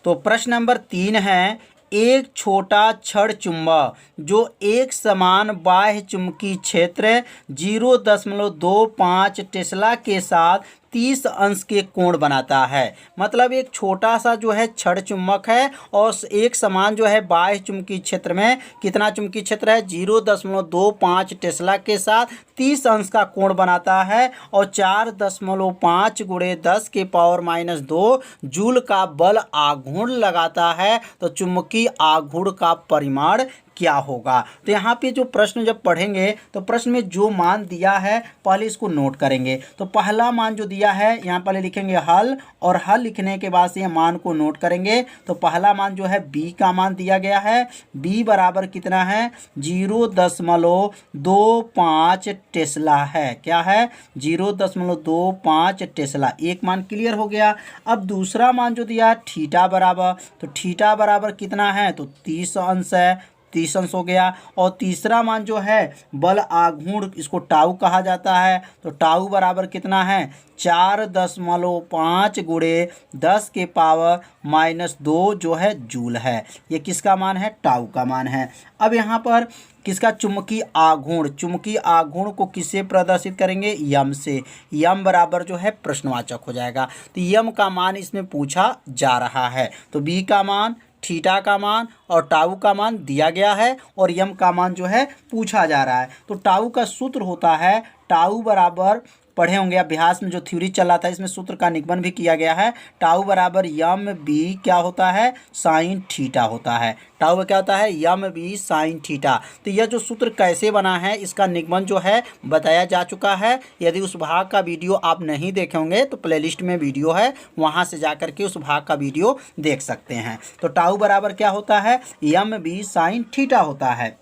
तो प्रश्न नंबर 3 है, एक छोटा छड़ चुंबक जो एक समान बाह्य चुंबकीय क्षेत्र 0.25 टेस्ला के साथ 30 अंश के कोण बनाता है। मतलब एक छोटा सा जो है छड़ चुंबक है और एक समान जो है बाह्य चुंबकीय क्षेत्र में कितना चुंबकीय क्षेत्र है 0.25 टेस्ला के साथ 30 अंश का कोण बनाता है और 4.5 गुणे 10 के पावर -2 जूल का बल आघूर्ण लगाता है। तो चुंबकीय आघूर्ण का परिमाण क्या होगा। तो यहाँ पे जो प्रश्न जब पढ़ेंगे तो प्रश्न में जो मान दिया है पहले इसको नोट करेंगे। तो पहला मान जो दिया है यहाँ पहले लिखेंगे हल, और हल लिखने के बाद से ये मान को नोट करेंगे। तो पहला मान जो है b का मान दिया गया है, b बराबर कितना है 0.25 टेस्ला है। क्या है 0.25 टेस्ला, एक मान क्लियर हो गया। अब दूसरा मान जो दिया है थीटा बराबर, तो थीटा बराबर कितना है तो 30 अंश है, 30 अंश हो गया। और तीसरा मान जो है बल आघूर्ण, इसको टाउ कहा जाता है। तो टाउ बराबर कितना है 4.5 गुणे 10 के पावर -2 जो है जूल है। ये किसका मान है टाउ का मान है। अब यहाँ पर किसका चुंबकीय आघूर्ण, चुंबकीय आघूर्ण को किससे प्रदर्शित करेंगे यम से। यम बराबर जो है प्रश्नवाचक हो जाएगा। तो यम का मान इसमें पूछा जा रहा है। तो बी का मान, थीटा का मान और टाउ का मान दिया गया है और यम का मान जो है पूछा जा रहा है। तो टाउ का सूत्र होता है, टाउ बराबर पढ़े होंगे अभ्यास में जो थ्योरी चल रहा था इसमें सूत्र का निगमन भी किया गया है। टाउ बराबर यम बी क्या होता है साइन थीटा होता है। टाउ क्या होता है यम बी साइन थीटा। तो यह जो सूत्र कैसे बना है इसका निगमन जो है बताया जा चुका है। यदि उस भाग का वीडियो आप नहीं देखे होंगे तो प्लेलिस्ट में वीडियो है, वहाँ से जा करके उस भाग का वीडियो देख सकते हैं। तो टाउ बराबर क्या होता है यम बी साइन थीटा होता है।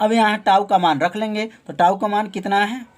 अब यहाँ टाउ का मान रख लेंगे। तो टाउ का मान कितना है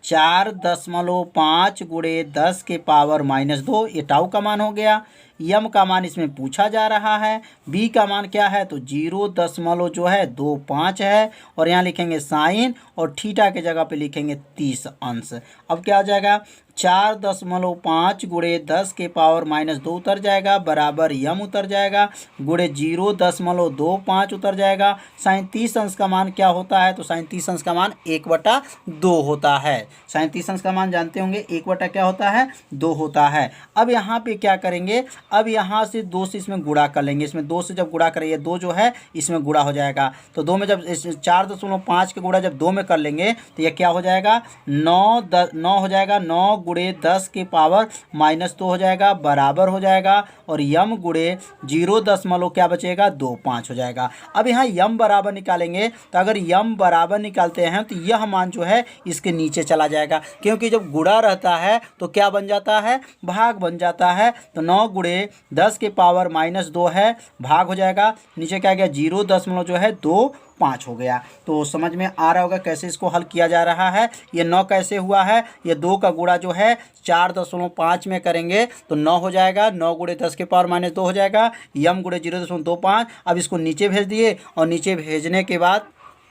4.5 गुणे 10 के पावर -2, ये टाउ का मान हो गया। यम का मान इसमें पूछा जा रहा है। बी का मान क्या है तो 0.25 है और यहाँ लिखेंगे साइन और थीटा के जगह पे लिखेंगे 30 अंश। अब क्या हो जाएगा 4.5 गुणे 10 के पावर -2 उतर जाएगा बराबर यम उतर जाएगा गुणे 0.25 उतर जाएगा। साइन 30 अंश का मान क्या होता है तो साइन 30 अंश का मान 1/2 होता है। साइन 30 अंश का मान जानते होंगे 1 क्या होता है 2 होता है। अब यहाँ पे क्या करेंगे, अब यहाँ से 2 से इसमें गुणा कर लेंगे। इसमें 2 से जब गुणा करेंगे 2 जो है इसमें गुणा हो जाएगा। तो 2 में जब 4.5 के गुणा जब 2 में कर लेंगे तो यह क्या हो जाएगा 9 हो जाएगा। 9 गुणे 10 के पावर -2 हो जाएगा बराबर हो जाएगा और यम गुणे 0 क्या बचेगा 25 हो जाएगा। अब यहाँ यम बराबर निकालेंगे तो अगर यम बराबर निकालते हैं तो यह मान जो है इसके नीचे चला जाएगा, क्योंकि जब गुणा रहता है तो क्या बन जाता है भाग बन जाता है। तो 9 गुणे 10 के पावर -2 है भाग हो जाएगा, नीचे क्या गया 0 जो है 25 हो गया। तो समझ में आ रहा होगा कैसे इसको हल किया जा रहा है। ये 9 कैसे हुआ है, ये 2 का गुणा जो है 4.5 में करेंगे तो 9 हो जाएगा। 9 गुणे 10 के पावर -2 हो जाएगा यम गुणे 0.25। अब इसको नीचे भेज दिए और नीचे भेजने के बाद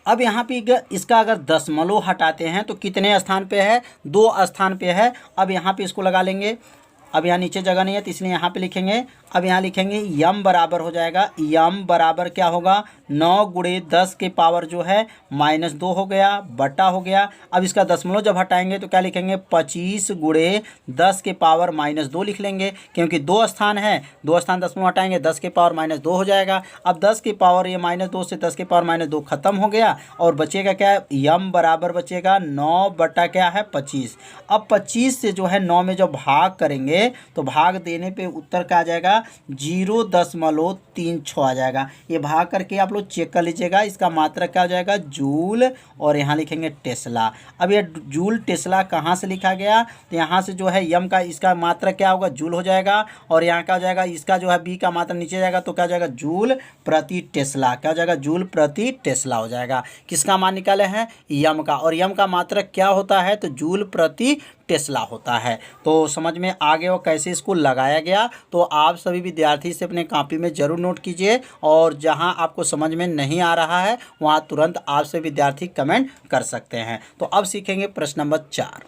अब यहाँ पे इसका अगर दशमलव हटाते हैं तो कितने स्थान पे है 2 स्थान पे है। अब यहाँ पे इसको लगा लेंगे। अब यहाँ नीचे जगह नहीं है तो इसलिए यहाँ पे लिखेंगे। अब यहाँ लिखेंगे यम बराबर हो जाएगा, यम बराबर क्या होगा 9 गुणे 10 के पावर जो है -2 हो गया बटा हो गया। अब इसका दशमलव जब हटाएंगे तो क्या लिखेंगे 25 गुणे 10 के पावर -2 लिख लेंगे, क्योंकि 2 स्थान है, 2 स्थान दशमलव हटाएंगे 10 के पावर -2 हो जाएगा। अब 10 के पावर ये -2 से 10 के पावर -2 खत्म हो गया और बचेगा क्या यम बराबर बचेगा 9 बटा क्या है 25। अब 25 से जो है 9 में जब भाग करेंगे तो भाग देने पे उत्तर क्या आ जाएगा 0.36 आ जाएगा। ये भाग करके आप लोग चेक कर लीजिएगा। इसका मात्रक क्या हो जाएगा जूल और यहाँ लिखेंगे टेस्ला। अब ये जूल टेस्ला कहाँ से लिखा गया तो यहाँ से जो है यम का इसका मात्रक क्या होगा जूल हो जाएगा और यहाँ क्या हो जाएगा इसका जो है बी का मात्रक नीचे जाएगा तो क्या हो जाएगा जूल प्रति टेस्ला। क्या हो जाएगा जूल प्रति टेस्ला हो जाएगा। किसका मान निकाले हैं यम का, और यम का मात्रक क्या होता है तो जूल प्रति टेस्ला होता है। तो समझ में आ गया और कैसे इसको लगाया गया। तो आप सभी विद्यार्थी से अपने कॉपी में ज़रूर नोट कीजिए और जहां आपको समझ में नहीं आ रहा है वहां तुरंत आपसे विद्यार्थी कमेंट कर सकते हैं। तो अब सीखेंगे प्रश्न नंबर 4।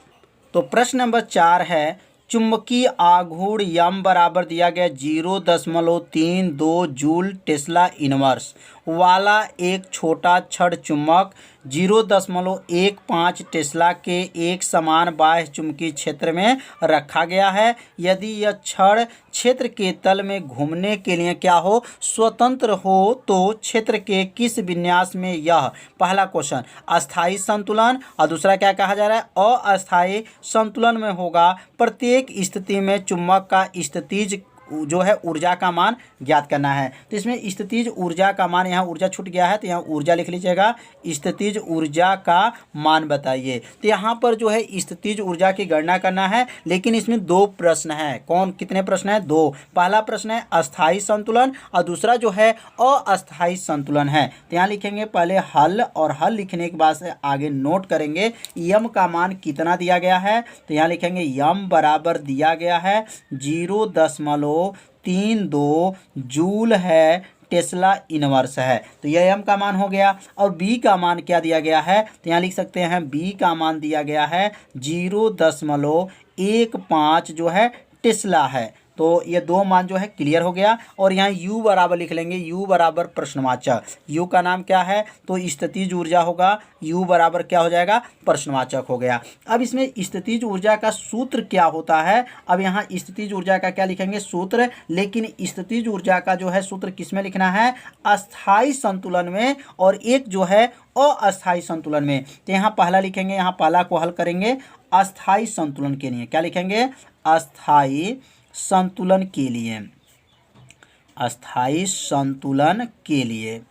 तो प्रश्न नंबर 4 है चुंबकीय आघूर्ण यम बराबर दिया गया 0.32 जूल टेस्ला इनवर्स वाला एक छोटा छड़ चुंबक 0.15 टेस्ला के एक समान बाह्य चुंबकीय क्षेत्र में रखा गया है। यदि यह छड़ क्षेत्र के तल में घूमने के लिए क्या हो स्वतंत्र हो तो क्षेत्र के किस विन्यास में यह, पहला क्वेश्चन, अस्थायी संतुलन और दूसरा क्या कहा जा रहा है अस्थायी संतुलन में होगा। प्रत्येक स्थिति में चुंबक का स्थितिज जो है ऊर्जा का मान ज्ञात करना है। तो इसमें स्थितिज ऊर्जा का मान, यहाँ ऊर्जा छूट गया है तो यहाँ ऊर्जा लिख लीजिएगा, स्थितिज ऊर्जा का मान बताइए। तो यहाँ पर जो है स्थितिज ऊर्जा की गणना करना है, लेकिन इसमें दो प्रश्न हैं। कौन कितने प्रश्न हैं? दो। पहला प्रश्न है अस्थायी संतुलन और दूसरा जो है अस्थायी संतुलन है। तो यहाँ लिखेंगे पहले हल, और हल लिखने के बाद से आगे नोट करेंगे यम का मान कितना दिया गया है। तो यहाँ लिखेंगे यम बराबर दिया गया है 0.32 जूल है टेस्ला इनवर्स है। तो यह एम का मान हो गया। और बी का मान क्या दिया गया है? तो यहाँ लिख सकते हैं बी का मान दिया गया है 0.15 जो है टेस्ला है। तो ये दो मान जो है क्लियर हो गया। और यहाँ U बराबर लिख लेंगे, U बराबर प्रश्नवाचक। U का नाम क्या है? तो स्थितिज ऊर्जा होगा। U बराबर क्या हो जाएगा? प्रश्नवाचक हो गया। अब इसमें स्थितिज ऊर्जा का सूत्र क्या होता है? अब यहाँ स्थितिज ऊर्जा का क्या लिखेंगे? सूत्र। लेकिन स्थितिज ऊर्जा का जो है सूत्र किस में लिखना है? अस्थायी संतुलन में, और एक जो है अस्थायी संतुलन में। तो यहाँ पहला लिखेंगे, यहाँ पहला को हल करेंगे अस्थायी संतुलन के लिए। क्या लिखेंगे? अस्थायी संतुलन के लिए, अस्थायी संतुलन के लिए।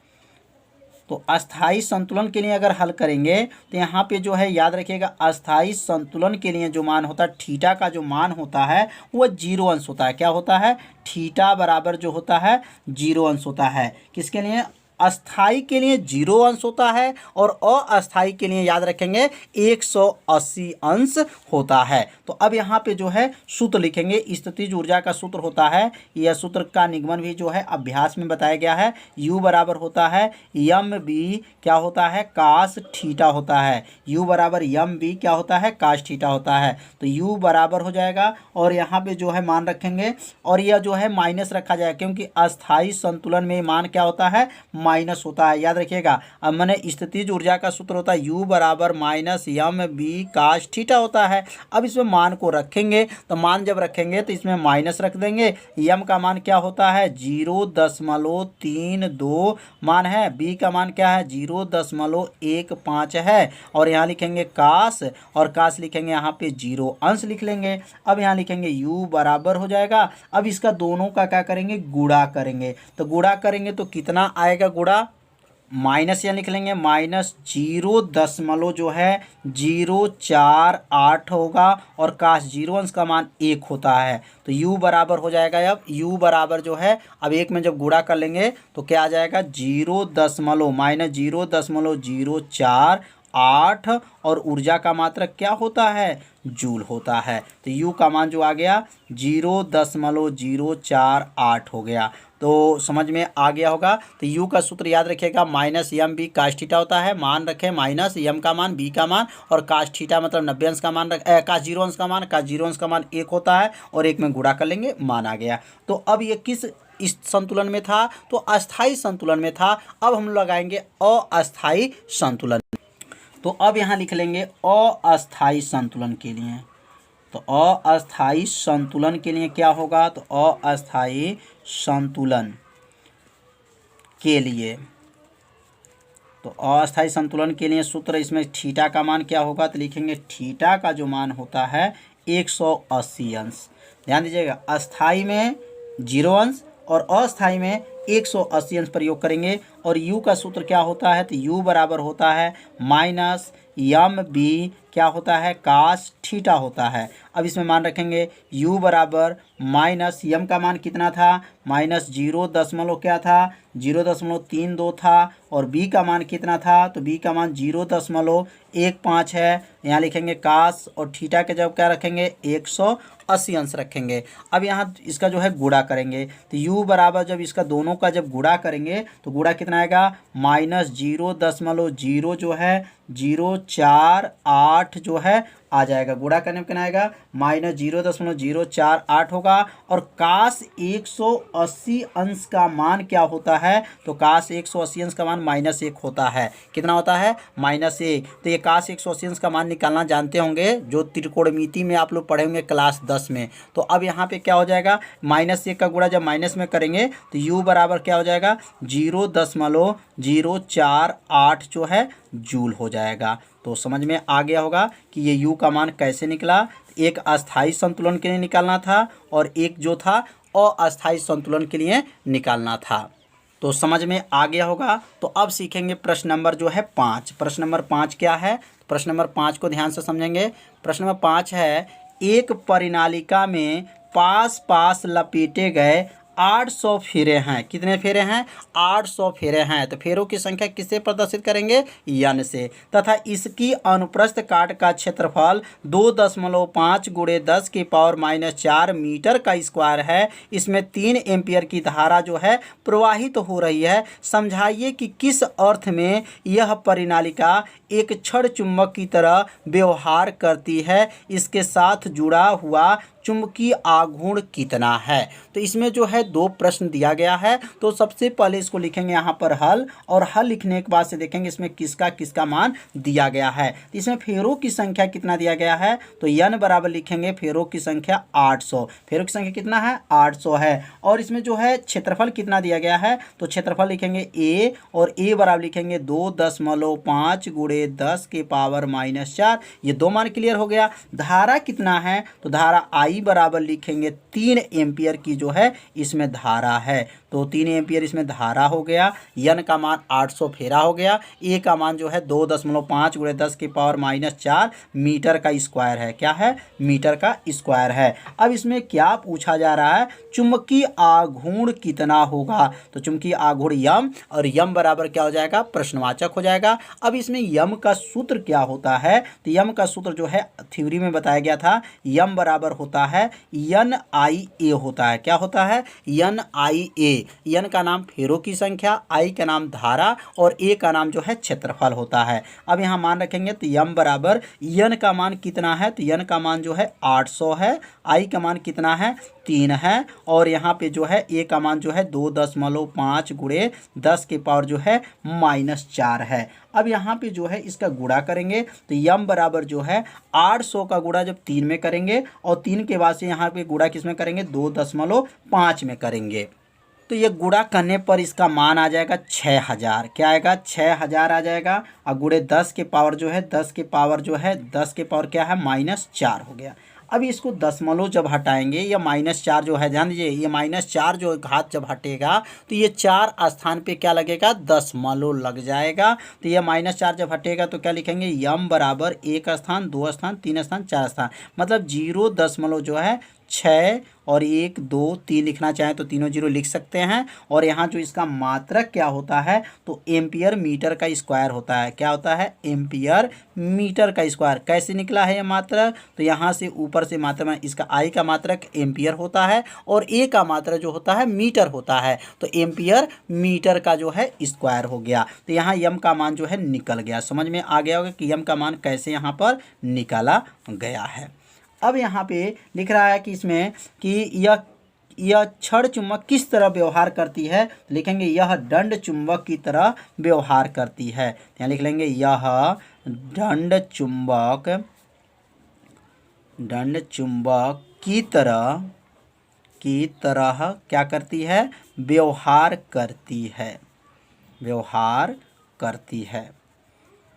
तो अस्थायी संतुलन के लिए अगर हल करेंगे तो यहाँ पे जो है याद रखिएगा अस्थायी संतुलन के लिए जो मान होता है थीटा का जो मान होता है वह 0 अंश होता है। क्या होता है? थीटा बराबर जो होता है 0 अंश होता है। किसके लिए? अस्थाई के लिए 0 अंश होता है और अस्थाई के लिए याद रखेंगे 180 अंश होता है। तो अब यहाँ पे जो है सूत्र लिखेंगे। स्थितिज ऊर्जा का सूत्र होता है, यह सूत्र का निगमन भी जो है अभ्यास में बताया गया है। U बराबर होता है MB क्या होता है? कास थीटा होता है। U बराबर MB क्या होता है? कास थीटा होता है। तो U बराबर हो जाएगा और यहाँ पे जो है मान रखेंगे और यह जो है माइनस रखा जाएगा, क्योंकि अस्थाई संतुलन में मान क्या होता है? माइनस होता है। याद रखिएगा। अब मैंने स्थितिज ऊर्जा का सूत्र होता है U बराबर माइनस MB कास थीटा होता है। अब इसमें मान को रखेंगे, तो मान जब रखेंगे तो इसमें माइनस रख देंगे। M का मान क्या होता है? 0.32 मान है। B का मान क्या है? 0.15 है। और यहाँ लिखेंगे कास, और कास लिखेंगे यहाँ पे 0 अंश लिख लेंगे। अब यहाँ लिखेंगे U बराबर हो जाएगा। अब इसका दोनों का क्या करेंगे? गुणा करेंगे। तो गुणा करेंगे तो कितना आएगा गुणा? माइनस यहाँ लिख लेंगे, माइनस 0 जो है 048 होगा और काश 0 अंश का मान 1 होता है। तो U बराबर हो जाएगा। अब U बराबर जो है अब 1 में जब गुणा कर लेंगे तो क्या आ जाएगा? 0.-0.048 और ऊर्जा का मात्रक क्या होता है? जूल होता है। तो U का मान जो आ गया 0.048 हो गया। तो समझ में आ गया होगा। तो U का सूत्र याद रखिएगा माइनस MB कास थीटा होता है। मान रखें माइनस M का मान, B का मान और कास थीटा मतलब 90 अंश का मान कास 0 अंश का मान, कास 0 अंश का मान 1 होता है और 1 में गुणा कर लेंगे, मान आ गया। तो अब ये किस इस संतुलन में था? तो अस्थाई संतुलन में था। अब हम लगाएंगे अस्थाई संतुलन। तो अब यहाँ लिख लेंगे अस्थाई संतुलन के लिए। तो अस्थाई संतुलन के लिए क्या होगा? तो अस्थाई संतुलन के लिए, तो अस्थाई संतुलन के लिए सूत्र इसमें थीटा का मान क्या होगा? तो लिखेंगे थीटा का जो मान होता है 180 अंश। ध्यान दीजिएगा, अस्थाई में 0 अंश और अस्थाई में 180 अंश प्रयोग करेंगे। और U का सूत्र क्या होता है? तो U बराबर होता है माइनस MB क्या होता है? कास थीटा होता है। अब इसमें मान रखेंगे U बराबर माइनस M का मान कितना था? माइनस 0 क्या था? 0.32 था। और B का मान कितना था? तो B का मान 0.15 है। यहाँ लिखेंगे कास और थीटा के जब क्या रखेंगे? 180 अंश रखेंगे। अब यहाँ इसका जो है गुणा करेंगे। तो U बराबर जब इसका दोनों का जब गुणा करेंगे तो गुणा कितना आएगा? माइनस 0.0 जो है 048 जो है आ जाएगा। गुणा करने पे कितना आएगा, -0.048 होगा। और काश 180 अंश का मान क्या होता है, तो काश 180 अंश का मान -1 होता है। कितना होता है, -1। तो ये काश 180 अंश का मान निकालना जानते होंगे, जो त्रिकोणमिति में आप लोग पढ़े होंगे क्लास 10 में। तो अब यहाँ पे क्या हो जाएगा, -1 का गुणा जब माइनस में करेंगे तो u बराबर क्या हो जाएगा, 0.048 जो है जूल हो जाएगा। तो समझ में आ गया होगा कि ये u का मान कैसे निकला। एक अस्थाई संतुलन के लिए निकालना था और एक जो था अस्थाई संतुलन के लिए निकालना था। तो समझ में आ गया होगा। तो अब सीखेंगे प्रश्न नंबर जो है 5। प्रश्न नंबर 5 क्या है, प्रश्न नंबर 5 को ध्यान से समझेंगे। प्रश्न नंबर 5 है, एक परिनालिका में पास पास लपेटे गए 800 फेरे हैं। कितने फेरे हैं, 800 फेरे हैं। तो फेरों की संख्या किससे प्रदर्शित करेंगे, n से। तथा इसकी अनुप्रस्थ काट का क्षेत्रफल 2.5 × 10⁻⁴ मीटर का स्क्वायर है। इसमें 3 एम्पियर की धारा जो है प्रवाहित तो हो रही है। समझाइए कि किस अर्थ में यह परिनालिका एक क्षण चुंबक की तरह व्यवहार करती है, इसके साथ जुड़ा हुआ चुंबकीय आघूर्ण कितना है। तो इसमें जो है 2 प्रश्न दिया गया है। तो सबसे पहले इसको लिखेंगे यहाँ पर हल, और हल लिखने के बाद से देखेंगे इसमें किसका किसका मान दिया गया है। तो इसमें फेरों की संख्या कितना दिया गया है, तो n बराबर लिखेंगे फेरों की संख्या 800। फेरों की संख्या कितना है, 800 है। और इसमें जो है क्षेत्रफल कितना दिया गया है, तो क्षेत्रफल लिखेंगे a, और a बराबर लिखेंगे 2.5 × 10⁻⁴। ये 2 मान क्लियर हो गया। धारा कितना है, तो धारा I बराबर लिखेंगे 3 एम्पियर की जो है इसमें धारा है। तो 3 एम्पियर इसमें धारा हो गया। n का मान 800 फेरा हो गया। a का मान जो है 2.5 × 10⁻⁴ मीटर का स्क्वायर है। क्या है, मीटर का स्क्वायर है। अब इसमें क्या पूछा जा रहा है, चुंबकीय आघूर्ण कितना होगा। तो चुंबकीय आघूर्ण m, और m बराबर क्या हो जाएगा, प्रश्नवाचक हो जाएगा। अब इसमें m का सूत्र क्या होता है, तो m का सूत्र जो है थ्योरी में बताया गया था, m बराबर होता है NIA होता है। क्या होता है, NIA। n का नाम फेरों की संख्या, I का नाम धारा, और A का नाम जो है क्षेत्रफल होता है। अब यहाँ मान रखेंगे तो m बराबर n का मान कितना है, तो n का मान जो है 800 है, I का मान कितना है, 3 है, और यहाँ पे जो है A का मान जो है 2.5 × 10⁻⁴ जो है -4 है। अब यहाँ पे जो है इसका गुणा करेंगे तो m बराबर जो है 800 का गुणा जब 3 में करेंगे, और 3 के बाद से यहाँ पे गुणा किस में करेंगे, 2.5 में करेंगे। तो ये गुणा करने पर इसका मान आ जाएगा 6000। क्या आएगा, 6000 आ जाएगा। और गुणे 10 के पावर जो है 10 के पावर क्या है, -4 हो गया। अब इसको दशमलव जब हटाएंगे, या -4 जो है, ध्यान दीजिए, ये -4 जो घात जब हटेगा तो ये 4 स्थान पे क्या लगेगा, दशमलव लग जाएगा। तो ये -4 जब हटेगा तो क्या लिखेंगे, m बराबर 1 स्थान, 2 स्थान, 3 स्थान, 4 स्थान, मतलब 0 दशमलव जो है 6 और 1 2 3 लिखना चाहें तो तीनों 0 लिख सकते हैं। और यहाँ जो इसका मात्रक क्या होता है, तो एम्पियर मीटर का स्क्वायर होता है। क्या होता है, एम्पियर मीटर का स्क्वायर। कैसे निकला है ये मात्रक, तो यहाँ से ऊपर से मात्रा में इसका I का मात्रक एम्पियर होता है, और A का मात्रक जो होता है मीटर होता है। तो एम्पियर मीटर का जो है स्क्वायर हो गया। तो यहाँ m का मान जो है निकल गया। समझ में आ गया होगा कि m का मान कैसे यहाँ पर निकाला गया है। अब यहाँ पे लिख रहा है कि इसमें कि यह क्षण चुंबक किस तरह व्यवहार करती है, तो लिखेंगे यह दंड चुंबक की तरह व्यवहार करती है। यहाँ लिख लेंगे यह दंड चुंबक की तरह क्या करती है, व्यवहार करती है।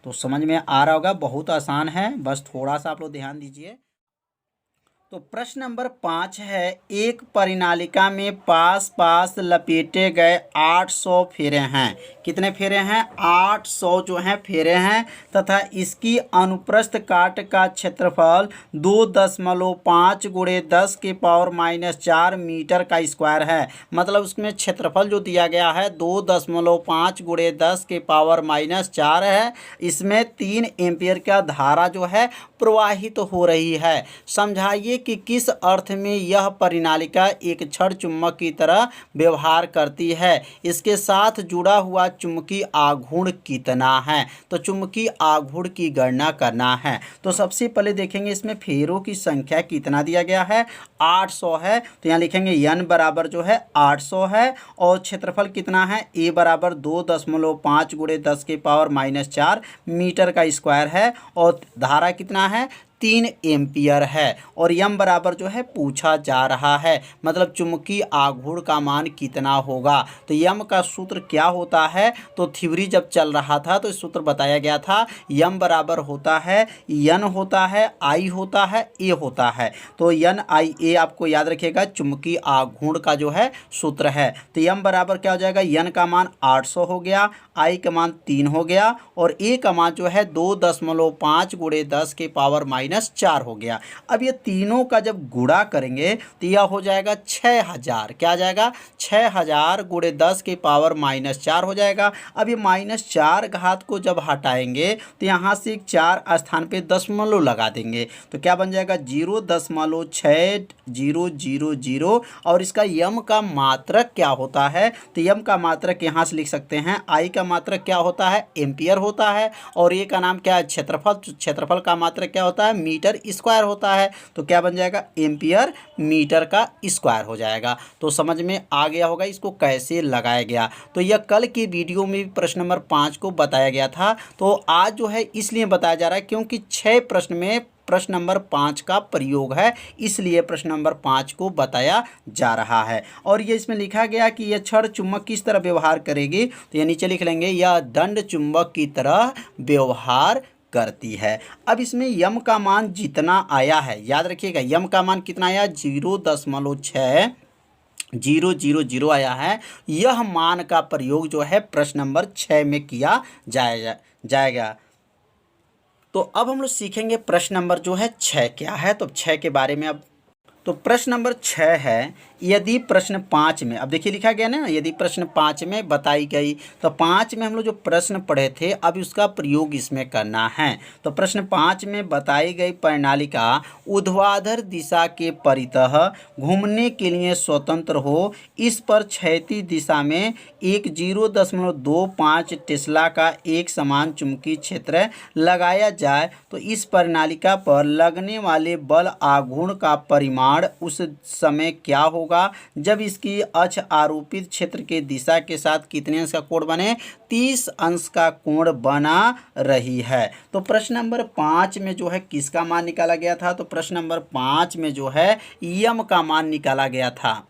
तो समझ में आ रहा होगा, बहुत आसान है, बस थोड़ा सा आप लोग ध्यान दीजिए। तो प्रश्न नंबर 5 है, एक परिनालिका में पास पास लपेटे गए 800 फेरे हैं। कितने फेरे हैं, 800 जो हैं फेरे हैं, तथा इसकी अनुप्रस्थ काट का क्षेत्रफल 2.5 × 10⁻⁴ मीटर का स्क्वायर है। मतलब उसमें क्षेत्रफल जो दिया गया है 2.5 × 10⁻⁴ है। इसमें 3 एम्पियर का धारा जो है प्रवाहित हो रही है। समझाइए कि किस अर्थ में यह परिनालिका एक क्षण चुंबक की तरह व्यवहार करती है, इसके साथ जुड़ा हुआ चुंबकीय आघूर्ण कितना है। तो चुंबकीय आघूर्ण की गणना करना है। तो सबसे पहले देखेंगे इसमें फेरों की संख्या कितना दिया गया है, 800 है। तो यहाँ लिखेंगे n बराबर जो है 800 है और क्षेत्रफल कितना है, a बराबर 2.5 गुणे 10 के पावर -4 मीटर का स्क्वायर है और धारा कितना है, 3 एम्पियर है और यम बराबर जो है पूछा जा रहा है, मतलब चुंबकीय आघूर्ण का मान कितना होगा। तो यम का सूत्र क्या होता है, तो थ्योरी जब चल रहा था तो सूत्र बताया गया था, यम बराबर होता है एन होता है, आई होता है, ए होता है। तो एन आई ए आपको याद रखिएगा चुंबकीय आघूर्ण का जो है सूत्र है। तो यम बराबर क्या हो जाएगा, एन का मान 800 हो गया, आई का मान 3 हो गया और ए का मान जो है 2.5 गुणे 10 के पावर -4 हो गया। अब ये तीनों का जब गुणा करेंगे तो यह हो जाएगा 6000। क्या आ जाएगा, 6000 गुणे 10 के पावर -4 हो जाएगा। अब ये -4 घात को जब हटाएंगे तो यहाँ से एक 4 स्थान पे दशमलव लगा देंगे तो क्या बन जाएगा 0.6000 और इसका यम का मात्रक क्या होता है, तो यम का मात्रक यहाँ से लिख सकते हैं, आई का मात्रक क्या होता है, एम्पियर होता है और ए का नाम क्या है, क्षेत्रफल। क्षेत्रफल का मात्रक क्या होता है, मीटर स्क्वायर होता है। तो क्या बन जाएगा, एम्पियर मीटर का स्क्वायर हो जाएगा। तो समझ में आ गया होगा इसको कैसे लगाया गया। तो यह कल की वीडियो में भी प्रश्न नंबर 5 को बताया गया था। तो आज जो है इसलिए बताया जा रहा है क्योंकि 6 प्रश्न में प्रश्न नंबर 5 का प्रयोग है, इसलिए प्रश्न नंबर 5 को बताया जा रहा है। और ये इसमें लिखा गया कि यह क्षण चुंबक किस तरह व्यवहार करेगी, तो ये नीचे लिख लेंगे, यह दंड चुंबक की तरह व्यवहार करती है। अब इसमें यम का मान जितना आया है, याद रखिएगा यम का मान कितना आया, 0.6000 आया है। यह मान का प्रयोग जो है प्रश्न नंबर 6 में किया जाएगा। तो अब हम लोग सीखेंगे प्रश्न नंबर जो है 6 क्या है। तो 6 के बारे में अब तो प्रश्न नंबर 6 है, यदि प्रश्न 5 में, अब देखिए लिखा गया ना, यदि प्रश्न 5 में बताई गई, तो 5 में हम लोग जो प्रश्न पढ़े थे अब उसका प्रयोग इसमें करना है। तो प्रश्न 5 में बताई गई प्रणालिका ऊर्ध्वाधर दिशा के परितः घूमने के लिए स्वतंत्र हो, इस पर क्षैतिज दिशा में एक 0.25 टेस्ला का एक समान चुंबकीय क्षेत्र लगाया जाए तो इस प्रणालिका पर लगने वाले बल आघूर्ण का परिमाण उस समय क्या होगा जब इसकी अक्ष आरोपित क्षेत्र के दिशा के साथ कितने अंश का कोण बने, 30 अंश का कोण बना रही है। तो प्रश्न नंबर 5 में जो है किसका मान निकाला गया था, तो प्रश्न नंबर 5 में जो है यम का मान निकाला गया था।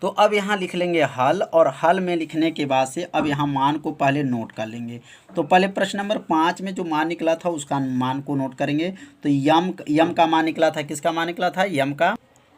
तो अब यहाँ लिख लेंगे हल और हल में लिखने के बाद से अब यहाँ मान को पहले नोट कर लेंगे। तो पहले प्रश्न नंबर 5 में जो मान निकला था उसका मान को नोट करेंगे। तो यम का मान निकला था, किसका मान निकला था, यम का।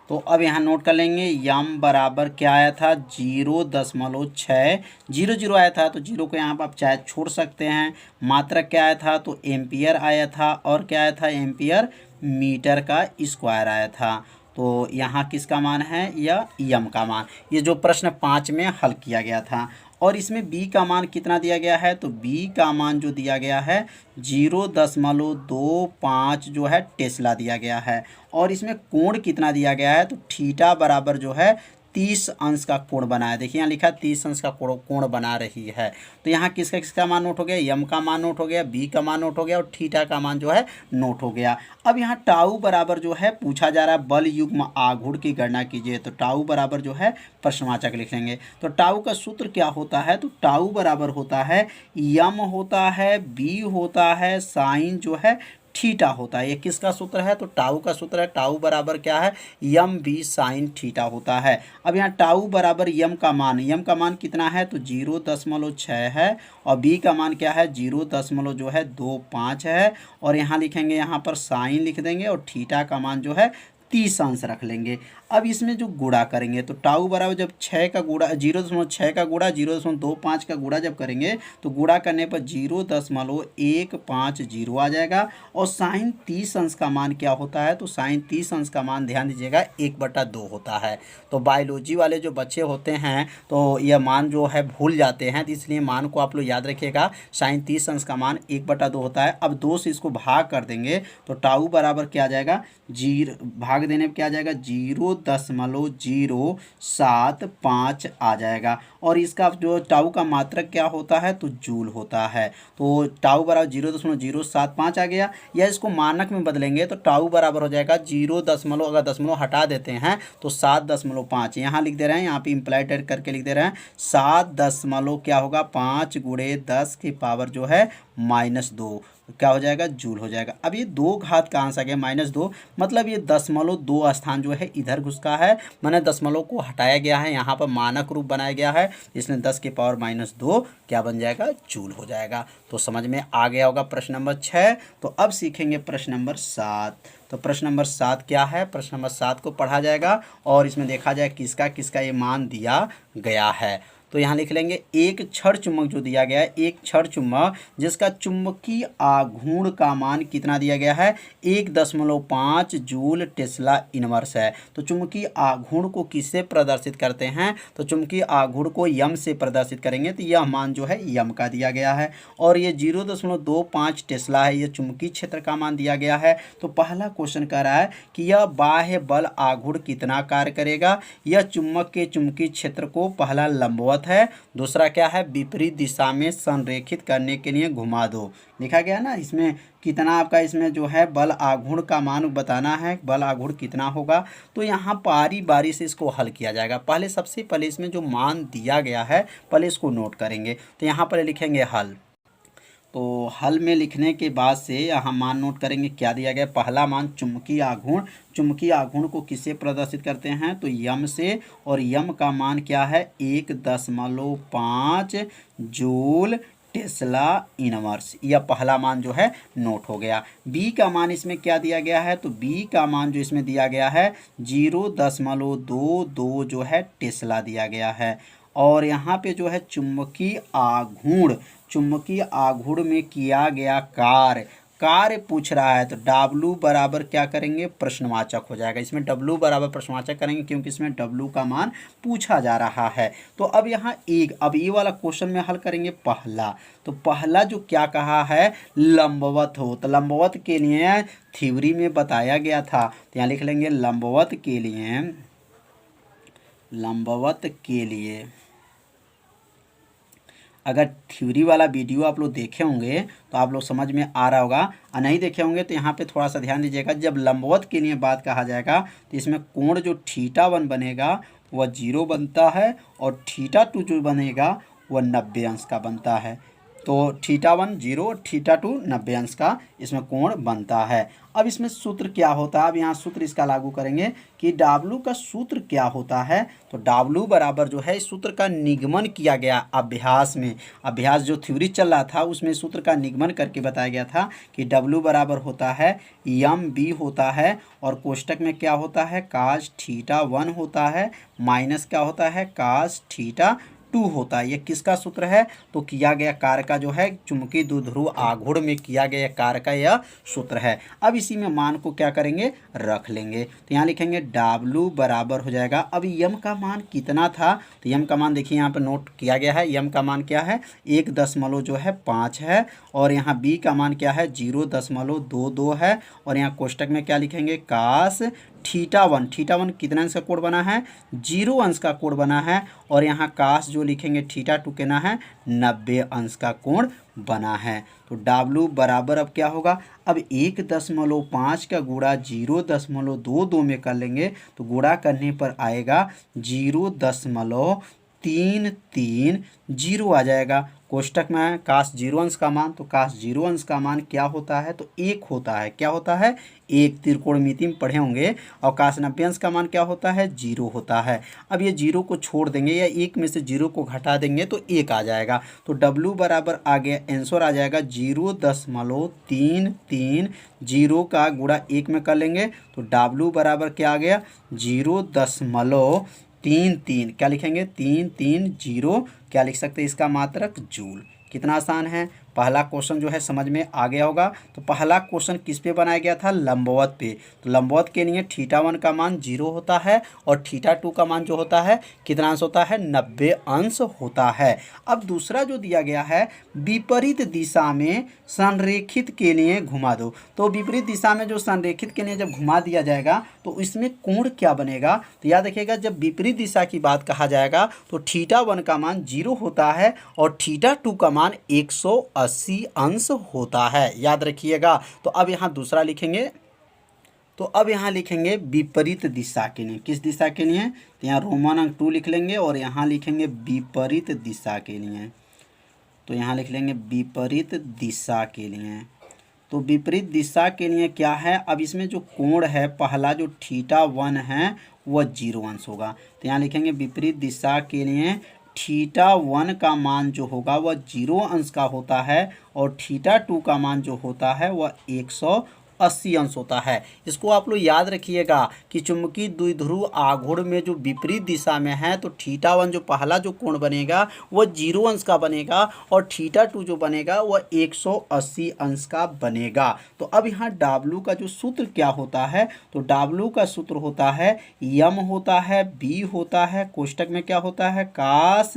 तो अब यहाँ नोट कर लेंगे, यम बराबर क्या आया था, 0.600 आया था। तो 0 को यहाँ पर आप चाहे छोड़ सकते हैं। मात्रक क्या आया था, तो एम्पियर आया था और क्या आया था, एम्पियर मीटर का स्क्वायर आया था। तो यहाँ किसका मान है, या यम का मान। ये जो प्रश्न 5 में हल किया गया था। और इसमें बी का मान कितना दिया गया है, तो बी का मान जो दिया गया है 0.25 जो है टेस्ला दिया गया है। और इसमें कोण कितना दिया गया है, तो थीटा बराबर जो है 30 अंश का कोण बना है। देखिए यहाँ लिखा 30 अंश का कोण बना रही है। तो यहाँ किसका किसका मान नोट हो गया, यम का मान नोट हो गया, बी का मान नोट हो गया और थीटा का मान जो है नोट हो गया। अब यहाँ टाउ बराबर जो है पूछा जा रहा है, बल युग्म आघूर्ण की गणना कीजिए। तो टाउ बराबर जो है प्रश्नवाचक लिखेंगे। तो टाउ का सूत्र क्या होता है, तो टाउ बराबर होता है यम होता है, बी होता है, साइन जो है थीटा होता है। ये किसका सूत्र है, तो टाउ का सूत्र है। टाउ बराबर क्या है, यम बी साइन थीटा होता है। अब यहाँ टाउ बराबर यम का मान कितना है, तो 0.6 है और बी का मान क्या है, 0.25 है। और यहाँ लिखेंगे, यहाँ पर साइन लिख देंगे और थीटा का मान जो है 30 अंश रख लेंगे। अब इसमें जो गुणा करेंगे तो टाउ बराबर जब 6 का गुणा 0.6 का गुणा 0.25 का गुणा जब करेंगे तो गुणा करने पर 0.150 आ जाएगा। और साइन 30 अंश का मान क्या होता है, तो साइन 30 अंश का मान ध्यान दीजिएगा 1/2 होता है। तो बायोलॉजी वाले जो बच्चे होते हैं तो यह मान जो है भूल जाते हैं, तो इसलिए मान को आप लोग याद रखिएगा। साइन 30 अंश का मान 1/2 होता है। अब 2 से इसको भाग कर देंगे तो टाउ बराबर क्या आ जाएगा, भाग देने पर क्या आ जाएगा 0.075 आ जाएगा। और इसका जो टाउ का मात्रक क्या होता है, तो जूल होता है। तो टाउ बराबर 0.075 आ गया। या इसको मानक में बदलेंगे तो टाउ बराबर हो जाएगा 0 दशमलव, अगर दशमलव हटा देते हैं तो 7.5 यहाँ लिख दे रहे हैं, यहाँ पे इम्प्लाइड करके लिख दे रहे हैं 7 दशमलव क्या होगा 5 गुणे 10 की पावर जो है -2 क्या हो जाएगा, जूल हो जाएगा। अब ये 2 घात कहाँ से आ गया -2, मतलब ये 0.2 स्थान जो है इधर घुसका है, मैंने दशमलव को हटाया गया है, यहाँ पर मानक रूप बनाया गया है, इसलिए 10 की पावर -2 क्या बन जाएगा, जूल हो जाएगा। तो समझ में आ गया होगा प्रश्न नंबर 6। तो अब सीखेंगे प्रश्न नंबर 7। तो प्रश्न नंबर 7 क्या है, प्रश्न नंबर 7 को पढ़ा जाएगा और इसमें देखा जाए किसका किसका ये मान दिया गया है। तो यहाँ लिख लेंगे एक क्षण चुंबक जो दिया गया है, एक क्षण चुंबक जिसका चुंबकीय आघूर्ण का मान कितना दिया गया है 1.5 जूल टेस्ला इनवर्स है। तो चुंबकीय आघूर्ण को किससे प्रदर्शित करते हैं, तो चुंबकीय आघूर्ण को यम से प्रदर्शित करेंगे, तो यह मान जो है यम का दिया गया है। और ये 0.25 टेस्ला है, ये चुंबकीय क्षेत्र का मान दिया गया है। तो पहला क्वेश्चन कह रहा है कि यह बाह्य बल आघूर्ण कितना कार्य करेगा, यह चुंबक के चुंबकीय क्षेत्र को पहला लंबवत है, दूसरा क्या है विपरीत दिशा में संरेखित करने के लिए घुमा दो। लिखा गया ना, इसमें कितना आपका इसमें जो है बल आघूर्ण का मान बताना है, बल आघूर्ण कितना होगा। तो यहाँ बारी बारी से इसको हल किया जाएगा। पहले सबसे पहले इसमें जो मान दिया गया है पहले इसको नोट करेंगे। तो यहाँ पर लिखेंगे हल। तो हल में लिखने के बाद से यहाँ मान नोट करेंगे क्या दिया गया। पहला मान चुंबकीय आघूर्ण, चुंबकीय आघूर्ण को किससे प्रदर्शित करते हैं, तो यम से, और यम का मान क्या है 1.5 जूल टेस्ला इनवर्स। यह पहला मान जो है नोट हो गया। बी का मान इसमें क्या दिया गया है, तो बी का मान जो इसमें दिया गया है 0.22 जो है टेस्ला दिया गया है। और यहाँ पे जो है चुंबकीय आघूर्ण, चुंबकीय आघूर्ण में किया गया कार्य पूछ रहा है, तो W बराबर क्या करेंगे प्रश्नवाचक हो जाएगा। इसमें W बराबर प्रश्नवाचक करेंगे क्योंकि इसमें W का मान पूछा जा रहा है। तो अब यहाँ अब ये वाला क्वेश्चन में हल करेंगे पहला। तो पहला जो क्या कहा है लंबवत हो, तो लंबवत के लिए थ्योरी में बताया गया था। तो यहाँ लिख लेंगे लंबवत के लिए अगर थ्योरी वाला वीडियो आप लोग देखे होंगे तो आप लोग समझ में आ रहा होगा, और नहीं देखे होंगे तो यहाँ पे थोड़ा सा ध्यान दीजिएगा। जब लंबवत के लिए बात कहा जाएगा तो इसमें कोण जो θ1 बनेगा वह 0 बनता है, और θ2 जो बनेगा वह 90 अंश का बनता है। तो θ1 0, θ2 90 अंश का इसमें कोण बनता है। अब इसमें सूत्र क्या होता है, अब यहाँ सूत्र इसका लागू करेंगे कि W का सूत्र क्या होता है। तो W बराबर जो है इस सूत्र का निगमन किया गया अभ्यास में, अभ्यास जो थ्योरी चल रहा था उसमें सूत्र का निगमन करके बताया गया था कि W बराबर होता है MB होता है, और कोष्टक में क्या होता है cos θ1 होता है, माइनस क्या होता है cos θ2 होता है। ये किसका सूत्र है, तो किया गया कार्य का जो है चुंबकीय द्विध्रुव आघूर्ण में किया गया कार्य का यह सूत्र है। अब इसी में मान को क्या करेंगे रख लेंगे। तो यहाँ लिखेंगे W बराबर हो जाएगा, अब यम का मान कितना था, तो यम का मान देखिए यहाँ पर नोट किया गया है। यम का मान क्या है 1.5 है, और यहाँ बी का मान क्या है 0.22 है, और यहाँ कोष्टक में क्या लिखेंगे cos θ1, θ1 कितना अंश का कोण बना है 0 अंश का कोण बना है, और यहाँ cos जो लिखेंगे θ2 कितना है 90 अंश का कोण बना है। तो W बराबर अब क्या होगा, अब 1.5 का गुणा 0.22 में कर लेंगे तो गुणा करने पर आएगा 0.3 3 3 जीरो आ जाएगा। कोष्टक में काश जीरो अंश का मान, तो काश जीरो अंश का मान क्या होता है, तो 1 होता है। क्या होता है, 1। त्रिकोणमिति में पढ़े होंगे। और काश नब्बे अंश का मान क्या होता है, 0 होता है। अब ये जीरो को छोड़ देंगे या 1 में से 0 को घटा देंगे तो 1 आ जाएगा। तो W बराबर आ गया, आंसर आ जाएगा 0.33। जीरो का गुणा 1 में कर लेंगे तो W बराबर क्या आ गया, 0.33। क्या लिखेंगे, 330। क्या लिख सकते हैं इसका मात्रक, जूल। कितना आसान है। पहला क्वेश्चन जो है समझ में आ गया होगा। तो पहला क्वेश्चन किस पे बनाया गया था, लंबवत पे। तो लंबवत के लिए θ1 का मान 0 होता है और θ2 का मान जो होता है कितना अंश होता है, 90 अंश होता है। अब दूसरा जो दिया गया है, विपरीत दिशा में संरेखित के लिए घुमा दो। तो विपरीत दिशा में जो संरेखित के लिए जब घुमा दिया जाएगा तो इसमें कोण क्या बनेगा, तो याद रखिएगा जब विपरीत दिशा की बात कहा जाएगा तो θ1 का मान 0 होता है और θ2 का मान 180 अंश होता है। याद रखिएगा। तो अब यहाँ दूसरा लिखेंगे, तो अब यहाँ लिखेंगे विपरीत दिशा के लिए। किस दिशा के लिए, तो यहाँ रोमन अंक 2 लिख लेंगे और यहाँ लिखेंगे विपरीत दिशा के लिए। तो यहाँ लिख लेंगे विपरीत दिशा के लिए। तो विपरीत दिशा के लिए क्या है, अब इसमें जो कोण है पहला जो θ1 है वह 0 अंश होगा। तो यहाँ लिखेंगे विपरीत दिशा के लिए θ1 का मान जो होगा वह 0 अंश का होता है और θ2 का मान जो होता है वह 180 अंश होता है। इसको आप लोग याद रखिएगा कि चुंबकीय द्विध्रुव आघूर्ण में जो विपरीत दिशा में है तो θ1 जो पहला जो कोण बनेगा वह 0 अंश का बनेगा और θ2 जो बनेगा वह 180 अंश का बनेगा। तो अब यहाँ W का जो सूत्र क्या होता है, तो W का सूत्र होता है m होता है b होता है, कोष्टक में क्या होता है, काश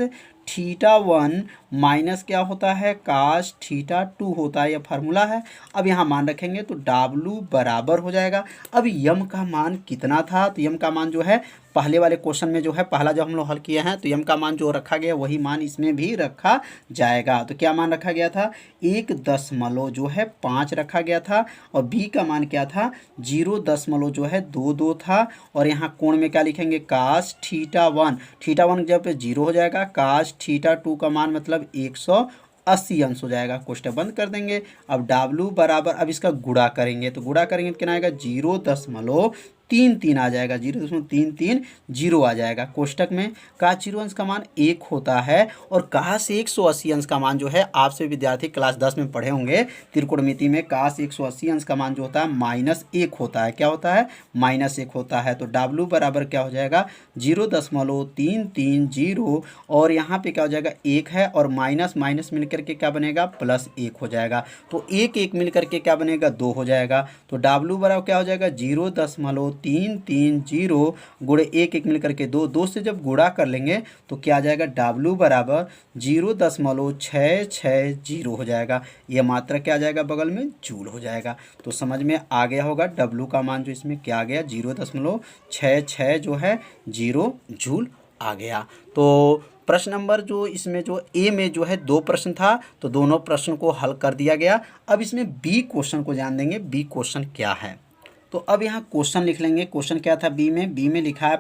θ1 माइनस क्या होता है, काश θ2 होता है। यह फार्मूला है। अब यहाँ मान रखेंगे तो W बराबर हो जाएगा। अब यम का मान कितना था, तो यम का मान जो है पहले वाले क्वेश्चन में जो है पहला जब हम लोग हल किए हैं तो यम का मान जो रखा गया वही मान इसमें भी रखा जाएगा। तो क्या मान रखा गया था, 1.5 रखा गया था और b का मान क्या था, 0.22 था। और यहाँ कोण में क्या लिखेंगे, काश θ1 जब 0 हो जाएगा, काश θ2 का मान मतलब 180 अंश हो जाएगा। कोष्टक बंद कर देंगे। अब W बराबर, अब इसका गुणा करेंगे तो गुणा करेंगे कितना आएगा, 0.33 आ जाएगा, 0.33 जीरो आ जाएगा। कोष्टक में काश 0 अंश का मान 1 होता है और काश 180 अंश का मान जो है, आपसे विद्यार्थी क्लास 10 में पढ़े होंगे त्रिकोणमिति में, काश 180 अंश का मान जो होता है -1 होता है। क्या होता है, -1 होता है। तो W बराबर क्या हो जाएगा, 0.330 और यहाँ पे क्या हो जाएगा, 1 है और माइनस माइनस मिलकर के क्या बनेगा, +1 हो जाएगा। तो 1 1 मिलकर के क्या बनेगा, 2 हो जाएगा। तो W बराबर क्या हो जाएगा, 0.330 गुणे 1 1 मिलकर के 2 से जब गुणा कर लेंगे तो क्या आ जाएगा, W बराबर 0.660 हो जाएगा। यह मात्रा क्या आ जाएगा, बगल में जूल हो जाएगा। तो समझ में आ गया होगा W का मान जो इसमें क्या आ गया, 0.66 जो है 0 जूल आ गया। तो प्रश्न नंबर जो इसमें जो ए में जो है 2 प्रश्न था तो दोनों प्रश्न को हल कर दिया गया। अब इसमें बी क्वेश्चन को जान देंगे, बी क्वेश्चन क्या है। तो अब यहाँ क्वेश्चन लिख लेंगे। क्वेश्चन क्या था बी में लिखा है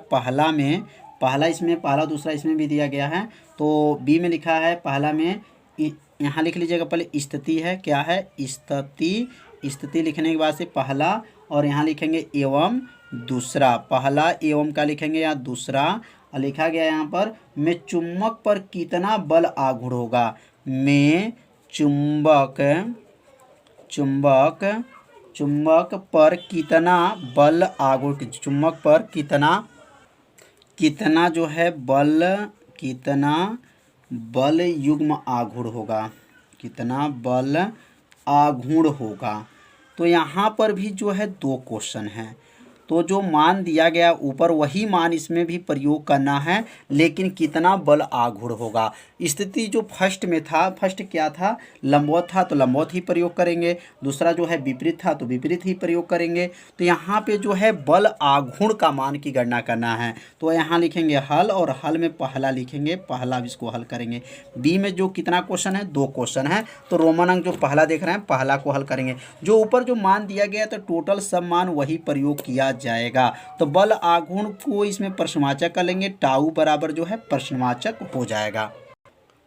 पहला इसमें पहला दूसरा इसमें भी दिया गया है। तो बी में लिखा है पहला में, यहाँ लिख लीजिएगा पहले स्थिति है, क्या है, स्थिति लिखने के बाद से पहला और यहाँ लिखेंगे एवं दूसरा। पहला एवं का लिखेंगे या दूसरा, लिखा गया यहाँ पर में चुंबक पर कितना बल आघूर्ण होगा, में चुंबक पर कितना बल आघूर्ण, चुंबक पर कितना जो है कितना बल युग्म आघूर्ण होगा, कितना बल आघूर्ण होगा। तो यहाँ पर भी जो है 2 क्वेश्चन हैं। तो जो मान दिया गया ऊपर वही मान इसमें भी प्रयोग करना है, लेकिन कितना बल आघूर्ण होगा। स्थिति जो फर्स्ट में था, फर्स्ट क्या था, लंबवत था तो लंबवत ही प्रयोग करेंगे, दूसरा जो है विपरीत था तो विपरीत ही प्रयोग करेंगे। तो यहाँ पे जो है बल आघूर्ण का मान की गणना करना है। तो यहाँ लिखेंगे हल और हल में पहला लिखेंगे, पहला इसको हल करेंगे। बी में जो कितना क्वेश्चन है, 2 क्वेश्चन है। तो रोमन अंक जो पहला देख रहे हैं पहला को हल करेंगे। जो ऊपर जो मान दिया गया तो टोटल सब मान वही प्रयोग किया जाएगा। तो बल आघूर्ण को इसमें प्रश्नवाचक कर लेंगे, टाउ बराबर जो है प्रश्नवाचक हो जाएगा।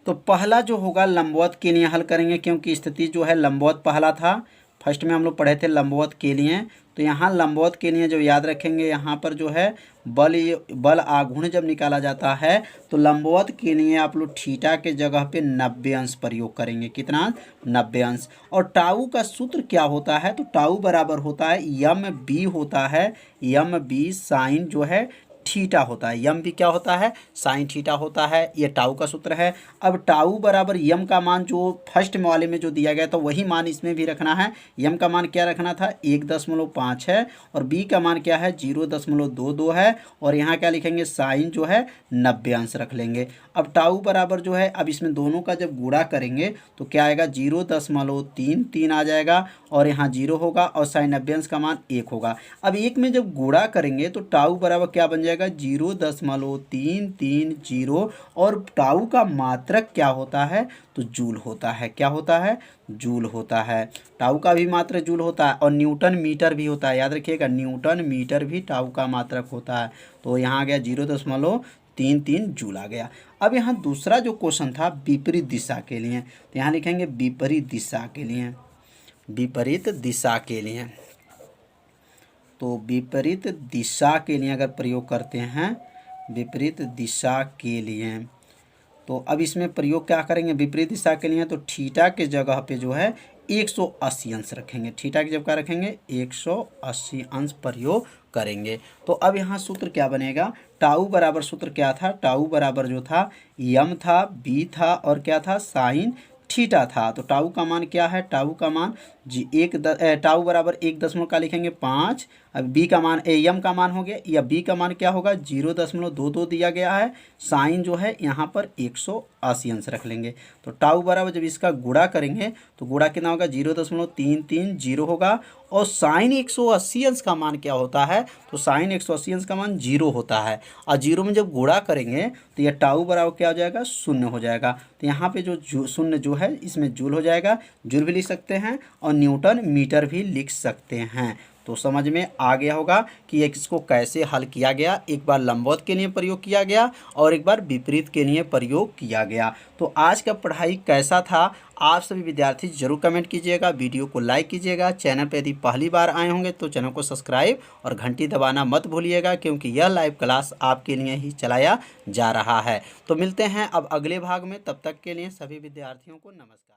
तो पहला जो होगा लंबवत के लिए हल करेंगे, क्योंकि स्थिति जो है लंबवत पहला था, फर्स्ट में हम लोग पढ़े थे लंबवत के लिए। तो यहाँ लंबवत के लिए जो याद रखेंगे, यहाँ पर जो है बल आघूर्ण जब निकाला जाता है तो लंबवत के लिए आप लोग थीटा के जगह पे 90 अंश प्रयोग करेंगे। कितना? 90 अंश। और टाउ का सूत्र क्या होता है? तो टाउ बराबर होता है यम बी होता है, यम बी साइन जो है थीटा होता है। यम भी क्या होता है? साइन थीटा होता है। ये टाउ का सूत्र है। अब टाउ बराबर यम का मान जो फर्स्ट वाले में जो दिया गया था वही मान इसमें भी रखना है। यम का मान क्या रखना था? 1.5 है, और बी का मान क्या है? 0.22 है, और यहाँ क्या लिखेंगे? साइन जो है 90 अंश रख लेंगे। अब टाउ बराबर जो है, अब इसमें दोनों का जब गुणा करेंगे तो क्या आएगा? 0.33 आ जाएगा, और यहाँ 0 होगा, और साइन 90 अंश का मान 1 होगा। अब 1 में जब गुणा करेंगे तो टाउ बराबर क्या बन जाएगा? 0.330, और टाउ का मात्रक क्या होता है? तो जूल होता है। क्या होता है? जूल होता है। टाउ का भी मात्रक जूल होता है, और न्यूटन मीटर भी होता है। याद रखिएगा, न्यूटन मीटर भी टाउ का मात्रक होता है। तो यहाँ आ गया 0.33 जूल आ गया। अब यहाँ दूसरा जो क्वेश्चन था विपरीत दिशा के लिए, तो यहाँ लिखेंगे विपरीत दिशा के लिए, विपरीत दिशा के लिए। तो विपरीत दिशा के लिए अगर प्रयोग करते हैं, विपरीत दिशा के लिए, तो अब इसमें प्रयोग क्या करेंगे विपरीत दिशा के लिए? तो थीटा के जगह पे जो है 180 अंश रखेंगे। थीटा की जगह क्या रखेंगे? 180 अंश प्रयोग करेंगे। तो अब यहाँ सूत्र क्या बनेगा? टाउ बराबर सूत्र क्या था? टाउ बराबर जो था यम था, बी था, और क्या था? साइन थीटा था। तो टाउ का मान क्या है? टाउ का मान टाउ बराबर 1 का लिखेंगे 5। अब बी का मान यम का मान हो गया, या बी का मान क्या होगा? 0.22 दिया गया है। साइन जो है यहाँ पर 180 अंश रख लेंगे। तो टाउ बराबर जब इसका गुणा करेंगे तो गुणा कितना होगा? 0.330 होगा, और साइन 180 अंश का मान क्या होता है? तो साइन 180 अंश का मान 0 होता है, और 0 में जब गुणा करेंगे तो यह टाउ बराबर क्या हो जाएगा? 0 हो जाएगा। तो यहाँ पे जो शून्य जो है इसमें जूल हो जाएगा। जूल भी लिख सकते हैं, और न्यूटन मीटर भी लिख सकते हैं। तो समझ में आ गया होगा कि इसको कैसे हल किया गया। एक बार लंबवत के लिए प्रयोग किया गया, और एक बार विपरीत के लिए प्रयोग किया गया। तो आज का पढ़ाई कैसा था? आप सभी विद्यार्थी जरूर कमेंट कीजिएगा, वीडियो को लाइक कीजिएगा। चैनल पर यदि पहली बार आए होंगे तो चैनल को सब्सक्राइब और घंटी दबाना मत भूलिएगा, क्योंकि यह लाइव क्लास आपके लिए ही चलाया जा रहा है। तो मिलते हैं अब अगले भाग में, तब तक के लिए सभी विद्यार्थियों को नमस्कार।